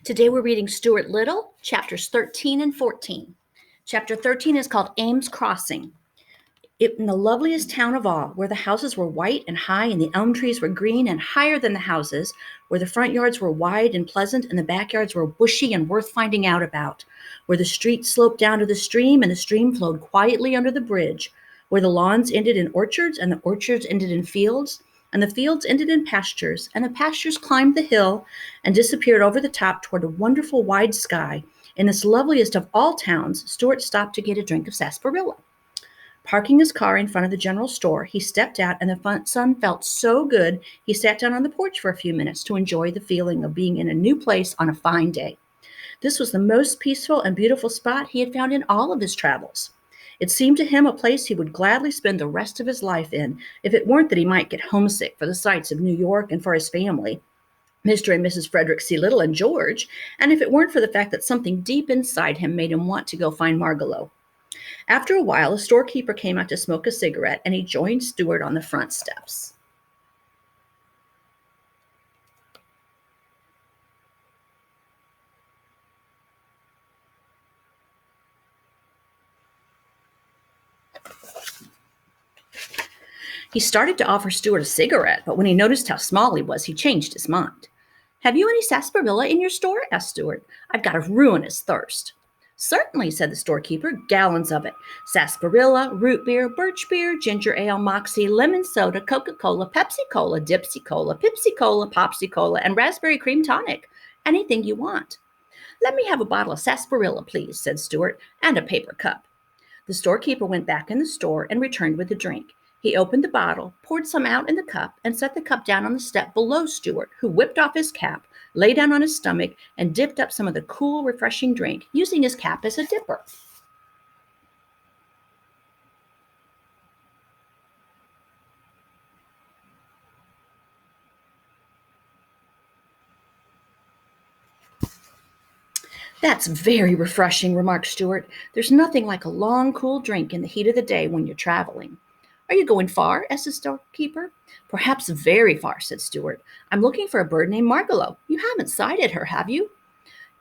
Today we're reading Stuart Little, chapters 13 and 14. Chapter 13 is called Ames Crossing. In the loveliest town of all, where the houses were white and high and the elm trees were green and higher than the houses, where the front yards were wide and pleasant and the backyards were bushy and worth finding out about, where the street sloped down to the stream and the stream flowed quietly under the bridge, where the lawns ended in orchards and the orchards ended in fields, and the fields ended in pastures, and the pastures climbed the hill and disappeared over the top toward a wonderful wide sky. In this loveliest of all towns, Stuart stopped to get a drink of sarsaparilla. Parking his car in front of the general store, he stepped out, and the sun felt so good he sat down on the porch for a few minutes to enjoy the feeling of being in a new place on a fine day. This was the most peaceful and beautiful spot he had found in all of his travels. It seemed to him a place he would gladly spend the rest of his life in, if it weren't that he might get homesick for the sights of New York and for his family, Mr. and Mrs. Frederick C. Little and George, and if it weren't for the fact that something deep inside him made him want to go find Margalo. After a while, a storekeeper came out to smoke a cigarette, and he joined Stuart on the front steps. He started to offer Stuart a cigarette, but when he noticed how small he was, he changed his mind. "Have you any sarsaparilla in your store?" asked Stuart. "I've got a ruinous thirst." "Certainly," said the storekeeper, "gallons of it. Sarsaparilla, root beer, birch beer, ginger ale, moxie, lemon soda, Coca-Cola, Pepsi-Cola, Dipsy-Cola, Pipsy-Cola, Popsy-Cola, and raspberry cream tonic. Anything you want." "Let me have a bottle of sarsaparilla, please," said Stuart, "and a paper cup." The storekeeper went back in the store and returned with the drink. He opened the bottle, poured some out in the cup, and set the cup down on the step below Stuart, who whipped off his cap, lay down on his stomach, and dipped up some of the cool, refreshing drink, using his cap as a dipper. "That's very refreshing," remarked Stuart. "There's nothing like a long, cool drink in the heat of the day when you're traveling." "Are you going far?" asked the storekeeper. "Perhaps very far," said Stuart. "I'm looking for a bird named Margalo. You haven't sighted her, have you?"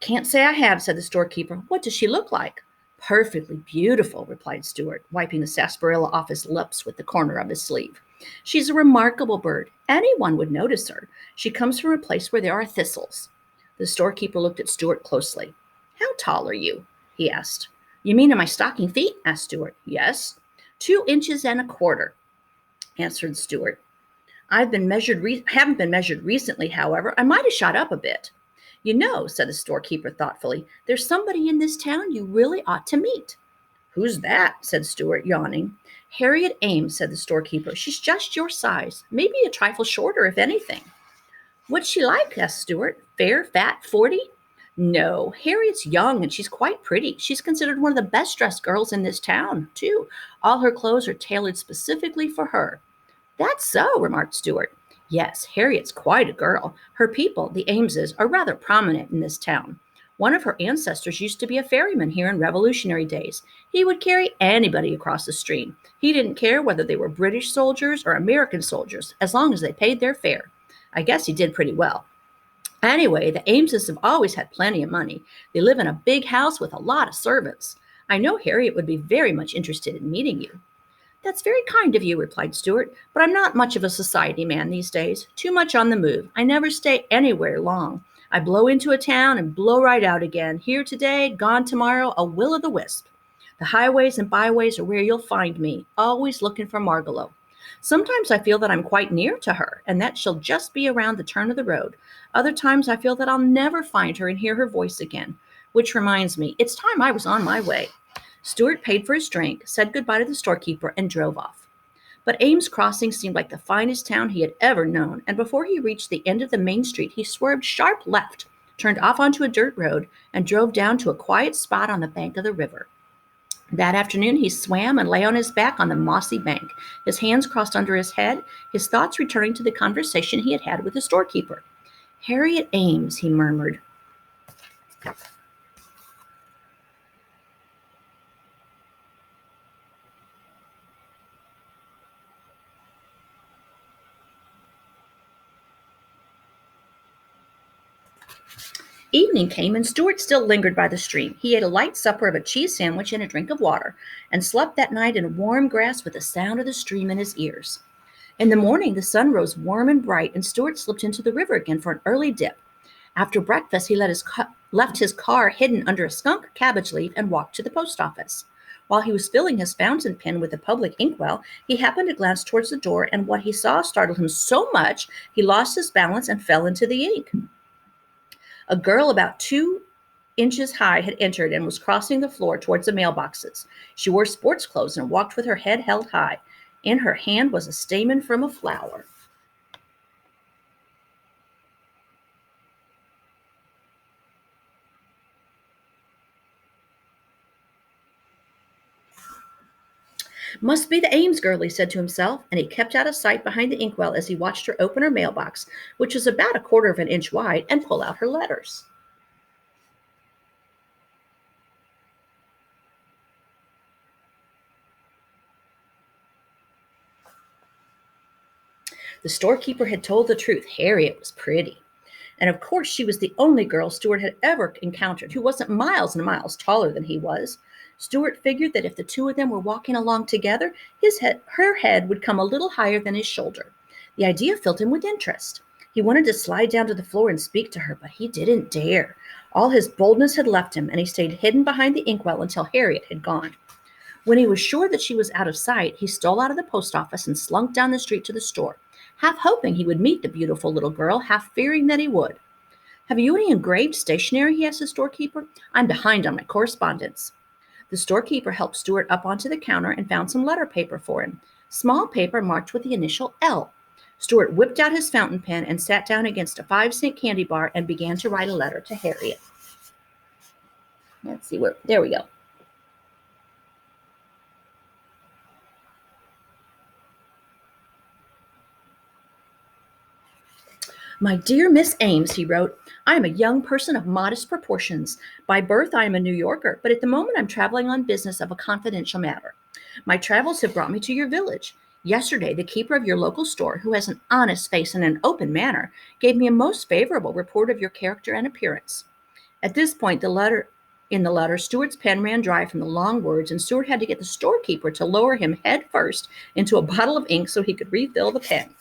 "Can't say I have," said the storekeeper. "What does she look like?" "Perfectly beautiful," replied Stuart, wiping the sarsaparilla off his lips with the corner of his sleeve. "She's a remarkable bird. Anyone would notice her. She comes from a place where there are thistles." The storekeeper looked at Stuart closely. "How tall are you?" he asked. "You mean in my stocking feet?" asked Stuart. "Yes." 2 inches and a quarter," answered Stuart. Haven't been measured recently, however. I might have shot up a bit." "You know," said the storekeeper thoughtfully, "there's somebody in this town you really ought to meet." "Who's that?" said Stuart, yawning. "Harriet Ames," said the storekeeper. "She's just your size, maybe a trifle shorter, if anything." "What's she like?" asked Stuart. "Fair, fat, 40?" "No, Harriet's young and she's quite pretty. She's considered one of the best dressed girls in this town, too. All her clothes are tailored specifically for her." "That's so," remarked Stuart. "Yes, Harriet's quite a girl. Her people, the Ameses, are rather prominent in this town. One of her ancestors used to be a ferryman here in Revolutionary days. He would carry anybody across the stream. He didn't care whether they were British soldiers or American soldiers, as long as they paid their fare. I guess he did pretty well. Anyway, the Ameses have always had plenty of money. They live in a big house with a lot of servants. I know Harriet would be very much interested in meeting you." "That's very kind of you," replied Stuart, "but I'm not much of a society man these days. Too much on the move. I never stay anywhere long. I blow into a town and blow right out again. Here today, gone tomorrow, a will-o'-the-wisp. The highways and byways are where you'll find me, always looking for Margalo. Sometimes I feel that I'm quite near to her, and that she'll just be around the turn of the road. Other times I feel that I'll never find her and hear her voice again. Which reminds me, it's time I was on my way." Stuart paid for his drink, said goodbye to the storekeeper, and drove off. But Ames Crossing seemed like the finest town he had ever known, and before he reached the end of the main street, he swerved sharp left, turned off onto a dirt road, and drove down to a quiet spot on the bank of the river. That afternoon, he swam and lay on his back on the mossy bank, his hands crossed under his head, his thoughts returning to the conversation he had had with the storekeeper. "Harriet Ames," he murmured. Evening came, and Stuart still lingered by the stream. He ate a light supper of a cheese sandwich and a drink of water, and slept that night in warm grass with the sound of the stream in his ears. In the morning, the sun rose warm and bright, and Stuart slipped into the river again for an early dip. After breakfast, he left his car hidden under a skunk cabbage leaf and walked to the post office. While he was filling his fountain pen with the public inkwell, he happened to glance towards the door, and what he saw startled him so much he lost his balance and fell into the ink. A girl about 2 inches high had entered and was crossing the floor towards the mailboxes. She wore sports clothes and walked with her head held high. In her hand was a stamen from a flower. Must be the Ames girl, he said to himself, and he kept out of sight behind the inkwell as he watched her open her mailbox, which was about a quarter of an inch wide, and pull out her letters. The storekeeper had told the truth. Harriet was pretty. And of course, she was the only girl Stuart had ever encountered who wasn't miles and miles taller than he was. Stuart figured that if the two of them were walking along together, her head would come a little higher than his shoulder. The idea filled him with interest. He wanted to slide down to the floor and speak to her, but he didn't dare. All his boldness had left him, and he stayed hidden behind the inkwell until Harriet had gone. When he was sure that she was out of sight, he stole out of the post office and slunk down the street to the store, half hoping he would meet the beautiful little girl, half fearing that he would. Have you any engraved stationery? He asked the storekeeper. I'm behind on my correspondence. The storekeeper helped Stuart up onto the counter and found some letter paper for him, small paper marked with the initial L. Stuart whipped out his fountain pen and sat down against a 5-cent candy bar and began to write a letter to Harriet. Let's see where, there we go. My dear Miss Ames, he wrote, I am a young person of modest proportions. By birth, I am a New Yorker, but at the moment I'm traveling on business of a confidential matter. My travels have brought me to your village. Yesterday, the keeper of your local store, who has an honest face and an open manner, gave me a most favorable report of your character and appearance. At this point, in the letter, Stuart's pen ran dry from the long words, and Stuart had to get the storekeeper to lower him head first into a bottle of ink so he could refill the pen.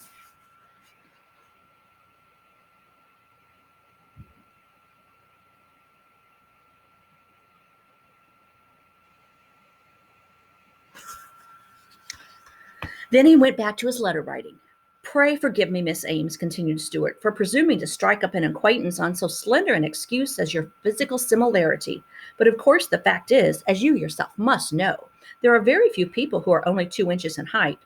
Then he went back to his letter writing. Pray forgive me, Miss Ames, continued Stuart, for presuming to strike up an acquaintance on so slender an excuse as your physical similarity. But of course the fact is, as you yourself must know, there are very few people who are only 2 inches in height.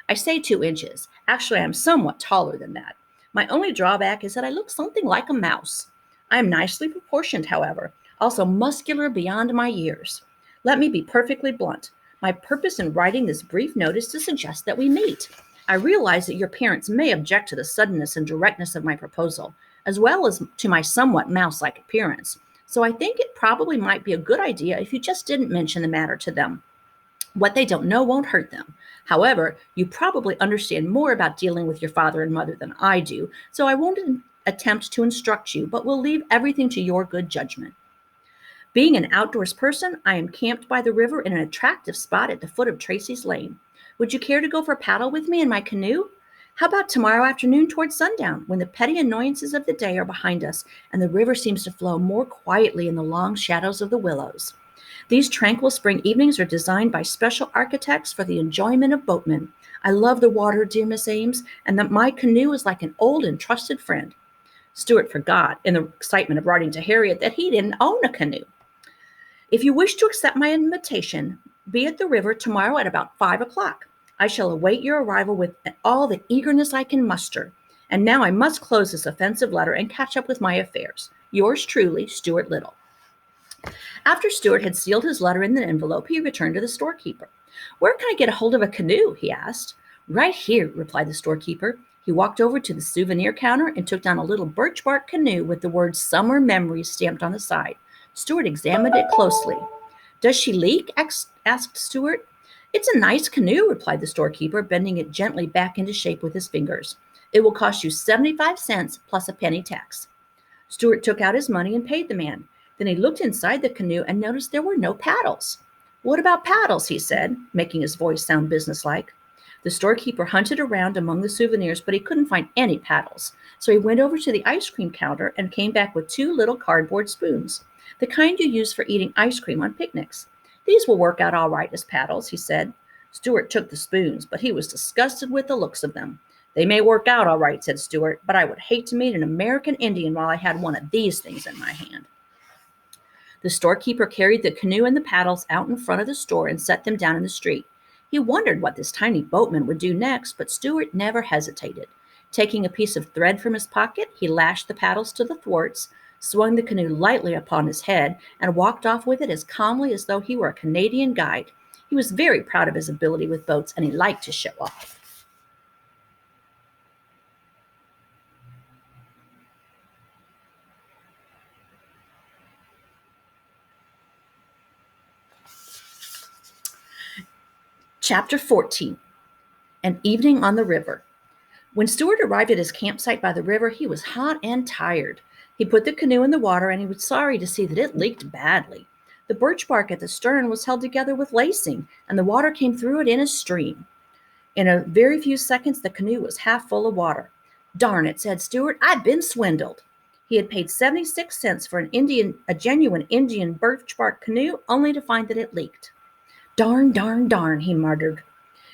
I say 2 inches. Actually, I am somewhat taller than that. My only drawback is that I look something like a mouse. I am nicely proportioned, however, also muscular beyond my years. Let me be perfectly blunt. My purpose in writing this brief note is to suggest that we meet. I realize that your parents may object to the suddenness and directness of my proposal, as well as to my somewhat mouse-like appearance. So I think it probably might be a good idea if you just didn't mention the matter to them. What they don't know won't hurt them. However, you probably understand more about dealing with your father and mother than I do, so I won't attempt to instruct you, but will leave everything to your good judgment. Being an outdoors person, I am camped by the river in an attractive spot at the foot of Tracy's Lane. Would you care to go for a paddle with me in my canoe? How about tomorrow afternoon towards sundown, when the petty annoyances of the day are behind us and the river seems to flow more quietly in the long shadows of the willows? These tranquil spring evenings are designed by special architects for the enjoyment of boatmen. I love the water, dear Miss Ames, and that my canoe is like an old and trusted friend. Stuart forgot, in the excitement of writing to Harriet, that he didn't own a canoe. If you wish to accept my invitation, be at the river tomorrow at about 5 o'clock. I shall await your arrival with all the eagerness I can muster. And now I must close this offensive letter and catch up with my affairs. Yours truly, Stuart Little. After Stuart had sealed his letter in the envelope, he returned to the storekeeper. Where can I get a hold of a canoe? He asked. Right here, replied the storekeeper. He walked over to the souvenir counter and took down a little birch bark canoe with the words Summer Memories stamped on the side. Stuart examined it closely. Does she leak? Asked Stuart. It's a nice canoe, replied the storekeeper, bending it gently back into shape with his fingers. It will cost you 75 cents plus a penny tax. Stuart took out his money and paid the man. Then he looked inside the canoe and noticed there were no paddles. What about paddles? He said, making his voice sound businesslike. The storekeeper hunted around among the souvenirs, but he couldn't find any paddles. So he went over to the ice cream counter and came back with two little cardboard spoons, the kind you use for eating ice cream on picnics. These will work out all right as paddles, he said. Stuart took the spoons, but he was disgusted with the looks of them. They may work out all right, said Stuart, but I would hate to meet an American Indian while I had one of these things in my hand. The storekeeper carried the canoe and the paddles out in front of the store and set them down in the street. He wondered what this tiny boatman would do next, but Stuart never hesitated. Taking a piece of thread from his pocket, he lashed the paddles to the thwarts, swung the canoe lightly upon his head, and walked off with it as calmly as though he were a Canadian guide. He was very proud of his ability with boats, and he liked to show off. Chapter 14. An Evening on the River. When Stuart arrived at his campsite by the river, he was hot and tired. He put the canoe in the water, and he was sorry to see that it leaked badly. The birch bark at the stern was held together with lacing, and the water came through it in a stream. In a very few seconds, the canoe was half full of water. Darn it, said Stuart, I've been swindled. He had paid 76 cents for a genuine Indian birch bark canoe, only to find that it leaked. Darn, darn, darn, he muttered.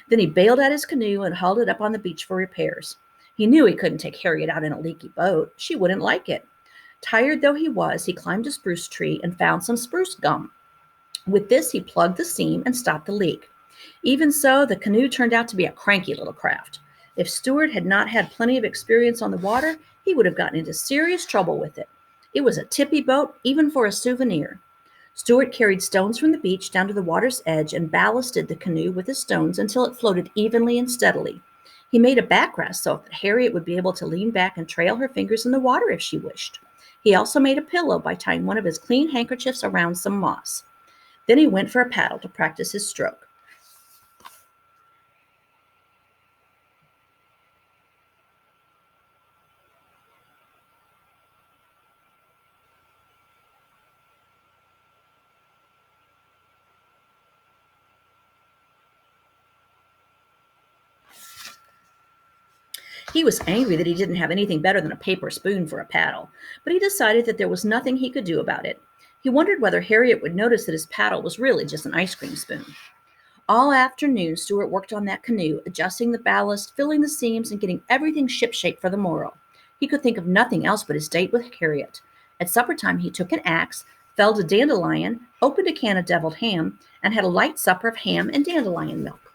Then he bailed out his canoe and hauled it up on the beach for repairs. He knew he couldn't take Harriet out in a leaky boat. She wouldn't like it. Tired though he was, he climbed a spruce tree and found some spruce gum. With this, he plugged the seam and stopped the leak. Even so, the canoe turned out to be a cranky little craft. If Stuart had not had plenty of experience on the water, he would have gotten into serious trouble with it. It was a tippy boat, even for a souvenir. Stuart carried stones from the beach down to the water's edge and ballasted the canoe with the stones until it floated evenly and steadily. He made a backrest so that Harriet would be able to lean back and trail her fingers in the water if she wished. He also made a pillow by tying one of his clean handkerchiefs around some moss. Then he went for a paddle to practice his stroke. He was angry that he didn't have anything better than a paper spoon for a paddle, but he decided that there was nothing he could do about it. He wondered whether Harriet would notice that his paddle was really just an ice cream spoon. All afternoon, Stuart worked on that canoe, adjusting the ballast, filling the seams, and getting everything shipshape for the morrow. He could think of nothing else but his date with Harriet. At supper time, he took an axe, felled a dandelion, opened a can of deviled ham, and had a light supper of ham and dandelion milk.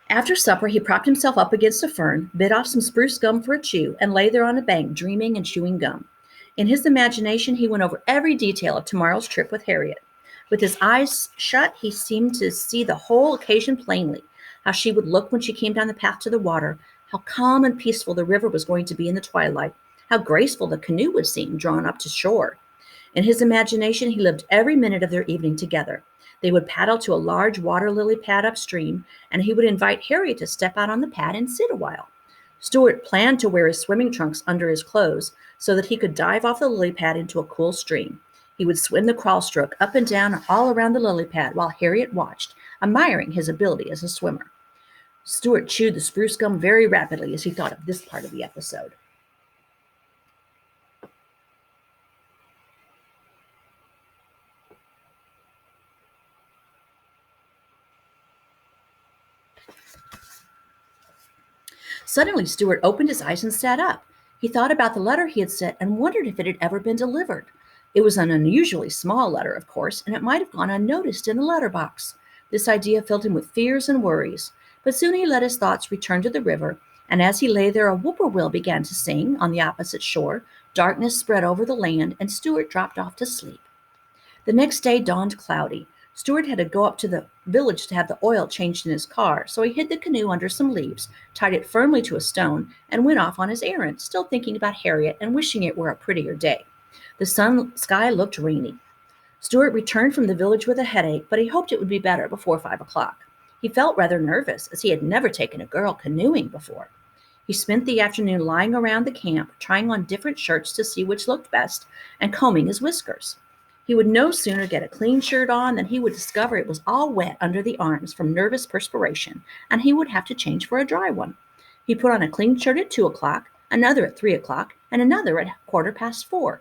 After supper, he propped himself up against a fern, bit off some spruce gum for a chew, and lay there on a bank, dreaming and chewing gum. In his imagination, he went over every detail of tomorrow's trip with Harriet. With his eyes shut, he seemed to see the whole occasion plainly, how she would look when she came down the path to the water, how calm and peaceful the river was going to be in the twilight, how graceful the canoe would seem drawn up to shore. In his imagination, he lived every minute of their evening together. They would paddle to a large water lily pad upstream, and he would invite Harriet to step out on the pad and sit a while. Stuart planned to wear his swimming trunks under his clothes so that he could dive off the lily pad into a cool stream. He would swim the crawl stroke up and down all around the lily pad while Harriet watched, admiring his ability as a swimmer. Stuart chewed the spruce gum very rapidly as he thought of this part of the episode. Suddenly, Stuart opened his eyes and sat up. He thought about the letter he had sent and wondered if it had ever been delivered. It was an unusually small letter, of course, and it might have gone unnoticed in the letterbox. This idea filled him with fears and worries, but soon he let his thoughts return to the river, and as he lay there, a whippoorwill began to sing on the opposite shore. Darkness spread over the land, and Stuart dropped off to sleep. The next day dawned cloudy. Stuart had to go up to the village to have the oil changed in his car, so he hid the canoe under some leaves, tied it firmly to a stone, and went off on his errand, still thinking about Harriet and wishing it were a prettier day. The sky looked rainy. Stuart returned from the village with a headache, but he hoped it would be better before 5 o'clock. He felt rather nervous, as he had never taken a girl canoeing before. He spent the afternoon lying around the camp, trying on different shirts to see which looked best, and combing his whiskers. He would no sooner get a clean shirt on than he would discover it was all wet under the arms from nervous perspiration, and he would have to change for a dry one. He put on a clean shirt at 2 o'clock, another at 3 o'clock, and another at 4:15.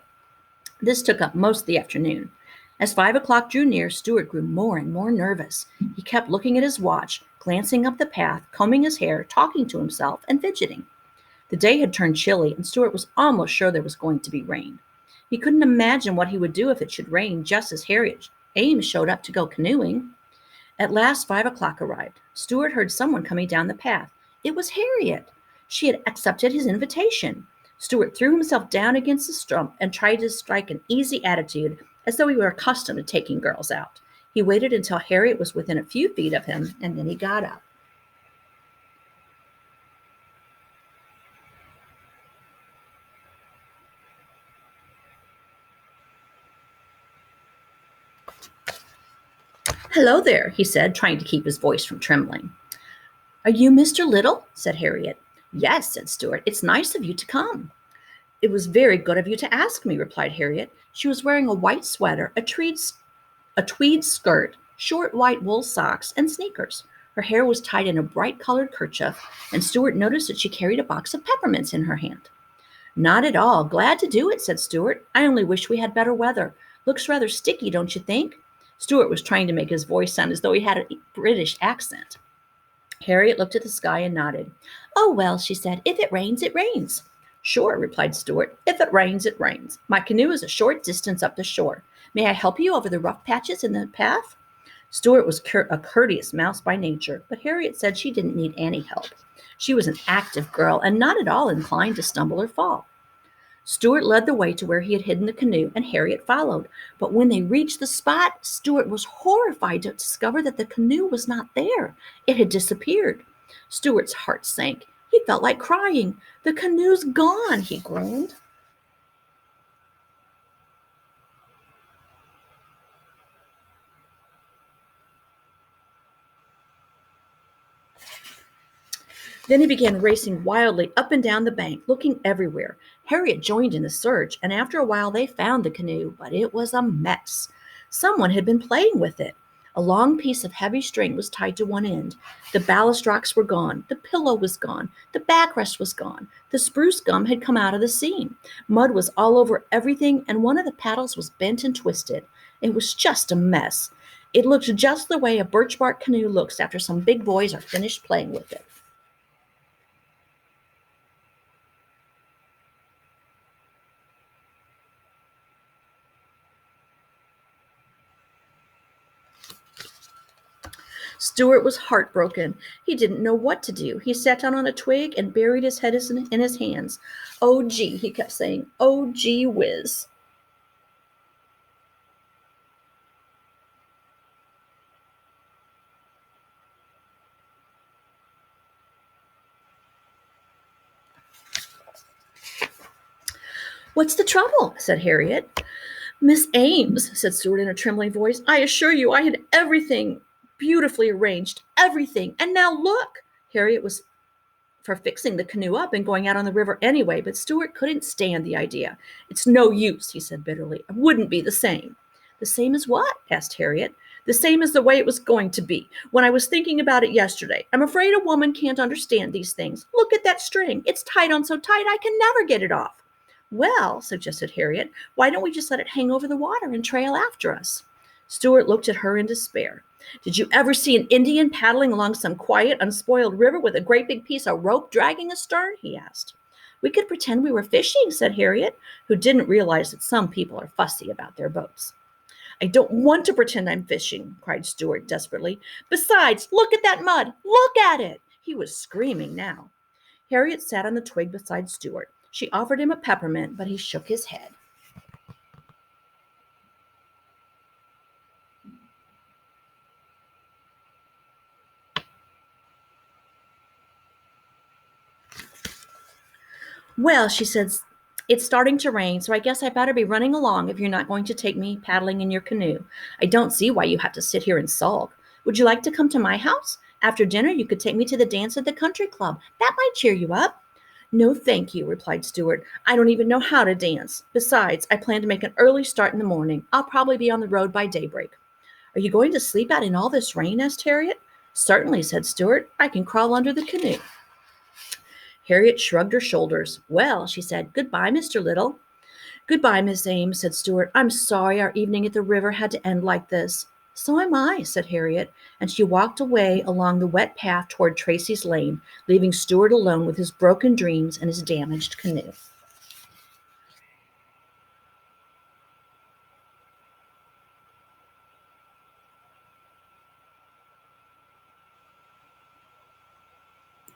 This took up most of the afternoon. As 5 o'clock drew near, Stuart grew more and more nervous. He kept looking at his watch, glancing up the path, combing his hair, talking to himself, and fidgeting. The day had turned chilly, and Stuart was almost sure there was going to be rain. He couldn't imagine what he would do if it should rain just as Harriet Ames showed up to go canoeing. At last 5 o'clock arrived. Stuart heard someone coming down the path. It was Harriet. She had accepted his invitation. Stuart threw himself down against the stump and tried to strike an easy attitude, as though he were accustomed to taking girls out. He waited until Harriet was within a few feet of him, and then he got up. "Hello there," he said, trying to keep his voice from trembling. "Are you Mr. Little?" said Harriet. "Yes," said Stuart. "It's nice of you to come." "It was very good of you to ask me," replied Harriet. She was wearing a white sweater, a tweed skirt, short white wool socks, and sneakers. Her hair was tied in a bright-colored kerchief, and Stuart noticed that she carried a box of peppermints in her hand. "Not at all. Glad to do it," said Stuart. "I only wish we had better weather. Looks rather sticky, don't you think?" Stuart was trying to make his voice sound as though he had a British accent. Harriet looked at the sky and nodded. "Oh, well," she said, "if it rains, it rains." "Sure," replied Stuart. "If it rains, it rains. My canoe is a short distance up the shore. May I help you over the rough patches in the path?" Stuart was a courteous mouse by nature, but Harriet said she didn't need any help. She was an active girl and not at all inclined to stumble or fall. Stuart led the way to where he had hidden the canoe, and Harriet followed. But when they reached the spot, Stuart was horrified to discover that the canoe was not there. It had disappeared. Stuart's heart sank. He felt like crying. "The canoe's gone," he groaned. Then he began racing wildly up and down the bank, looking everywhere. Harriet joined in the search, and after a while they found the canoe, but it was a mess. Someone had been playing with it. A long piece of heavy string was tied to one end. The ballast rocks were gone. The pillow was gone. The backrest was gone. The spruce gum had come out of the seam. Mud was all over everything, and one of the paddles was bent and twisted. It was just a mess. It looked just the way a birch bark canoe looks after some big boys are finished playing with it. Stuart was heartbroken. He didn't know what to do. He sat down on a twig and buried his head in his hands. "Oh, gee," he kept saying. "Oh, gee whiz." "What's the trouble?" said Harriet. "Miss Ames," said Stuart in a trembling voice, "I assure you I had everything beautifully arranged. Everything. And now look." Harriet was for fixing the canoe up and going out on the river anyway, but Stuart couldn't stand the idea. "It's no use," he said bitterly. "It wouldn't be the same." "The same as what?" asked Harriet. "The same as the way it was going to be. When I was thinking about it yesterday, I'm afraid a woman can't understand these things. Look at that string. It's tied on so tight I can never get it off." "Well," suggested Harriet, "why don't we just let it hang over the water and trail after us?" Stuart looked at her in despair. "Did you ever see an Indian paddling along some quiet, unspoiled river with a great big piece of rope dragging astern?" he asked. "We could pretend we were fishing," said Harriet, who didn't realize that some people are fussy about their boats. "I don't want to pretend I'm fishing," cried Stuart desperately. "Besides, look at that mud. Look at it." He was screaming now. Harriet sat on the twig beside Stuart. She offered him a peppermint, but he shook his head. "Well," she said, It's starting to rain, so I guess I better be running along if you're not going to take me paddling in your canoe. I don't see why you have to sit here and sulk. Would you like to come to my house? After dinner, you could take me to the dance at the country club. That might cheer you up. No, thank you, replied Stuart. I don't even know how to dance. Besides, I plan to make an early start in the morning. I'll probably be on the road by daybreak. Are you going to sleep out in all this rain? Asked Harriet. Certainly, said Stuart. I can crawl under the canoe. Harriet shrugged her shoulders. Well, she said, goodbye, Mr. Little. Goodbye, Miss Ames, said Stuart. I'm sorry our evening at the river had to end like this. So am I, said Harriet, and she walked away along the wet path toward Tracy's Lane, leaving Stuart alone with his broken dreams and his damaged canoe.